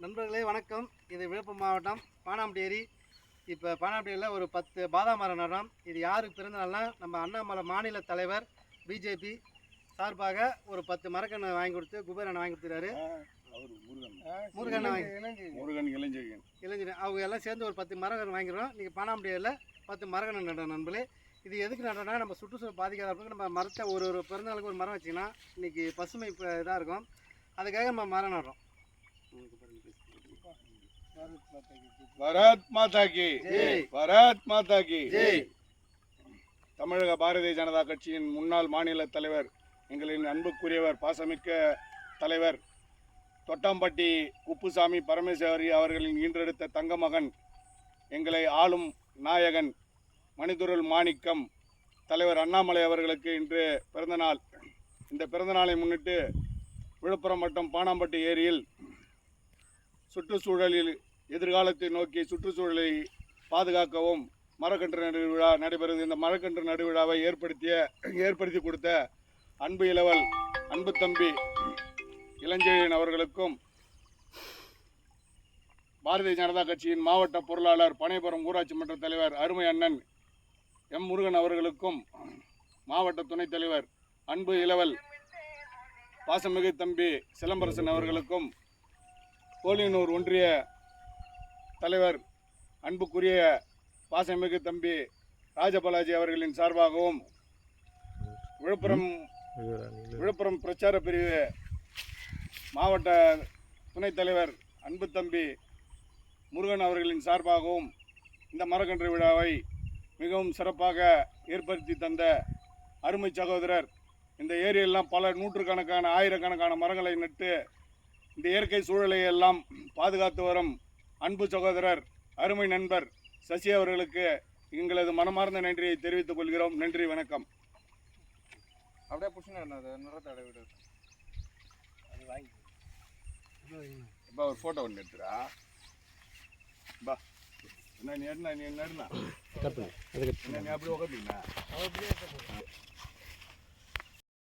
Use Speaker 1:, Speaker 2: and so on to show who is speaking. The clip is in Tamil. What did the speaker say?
Speaker 1: நண்பர்களே வணக்கம். இது விழுப்புரம் மாவட்டம் பானாம்பட்டி ஏரி. இப்போ பானாம்பட்டியில் ஒரு 10 பாதாம் மரம் நடுறோம். இது யாருக்கு பிறந்தநாள்னா நம்ம அண்ணாமலை மாநில தலைவர் பிஜேபி சார்பாக ஒரு 10 மரக்கன்று வாங்கி கொடுத்து குபேரன் வாங்கி கொடுத்துறாரு. முருகன் இளைஞர் அவங்க எல்லாம் சேர்ந்து ஒரு 10 மரக்கன்று வாங்கிடுறோம். நீங்கள் பானாம்பட்டியில் 10 மரக்கன்று நடுறோம் நண்பர்களே. இது எதுக்கு நடுறோன்னா நம்ம சுற்றுச்சூழல் பாதிக்காத நம்ம மரத்தை ஒரு பிறந்தநாளுக்கு ஒரு மரம் வச்சிங்கன்னா இன்றைக்கி பசுமை இதாக இருக்கும். அதுக்காக நம்ம மரம் நடுறோம்.
Speaker 2: பாரத் மாதா கி ஜெய். பாரத் மாதா கி ஜெய். தமிழக பாரதிய ஜனதா கட்சியின் முன்னாள் மாநில தலைவர், எங்களின் அன்புக்குரியவர், பாசமிக்க தலைவர் தொட்டாம்பட்டி குப்புசாமி பரமேஸ்வரி அவர்களின் ஈன்றெடுத்த தங்க மகன், எங்களை ஆளும் நாயகன் மணிதுருள் மாணிக்கம் தலைவர் அண்ணாமலை அவர்களுக்கு இன்று பிறந்தநாள். இந்த பிறந்தநாளை முன்னிட்டு விழுப்புரம் வட்டம் பானாம்பட்டி ஏரியில் சுற்றுச்சூழலில் எதிர்காலத்தை நோக்கி சுற்றுச்சூழலை பாதுகாக்கவும் மரக்கன்று நடு விழா நடைபெறுது. இந்த மரக்கன்று நடு விழாவை ஏற்படுத்தி கொடுத்த அன்பு இளவல் அன்பு தம்பி இளஞ்செழியன் அவர்களுக்கும், பாரதிய ஜனதா கட்சியின் மாவட்ட பொருளாளர் பனைபுரம் ஊராட்சி மன்ற தலைவர் அருமை அண்ணன் எம் முருகன் அவர்களுக்கும், மாவட்ட துணைத் தலைவர் அன்பு இளவல் பாசமிகு தம்பி சிலம்பரசன் அவர்களுக்கும், கோலியனூர் ஒன்றிய தலைவர் அன்புக்குரிய பாசமிகு தம்பி ராஜபாலாஜி அவர்களின் சார்பாகவும், விழுப்புரம் பிரச்சார பிரிவு மாவட்ட துணைத் தலைவர் அன்பு தம்பி முருகன் அவர்களின் சார்பாகவும் இந்த மரக்கன்று விழாவை மிகவும் சிறப்பாக ஏற்படுத்தி தந்த அருமை சகோதரர், இந்த ஏரியெல்லாம் பல நூற்றுக்கணக்கான ஆயிரக்கணக்கான மரங்களை நட்டு இந்த இயற்கை சூழலை எல்லாம் பாதுகாத்து வரும் அன்பு சகோதரர் அருமை நண்பர் சசி அவர்களுக்கு எங்களது மனமார்ந்த நன்றியை தெரிவித்துக் கொள்கிறோம். நன்றி, வணக்கம்.
Speaker 3: அப்படியே
Speaker 2: இப்போ ஒரு ஃபோட்டோ ஒன்று எடுத்துடா. பா என்ன நீ என்ன நீ என்ன நீ அப்படி உட்காந்துங்கண்ணா.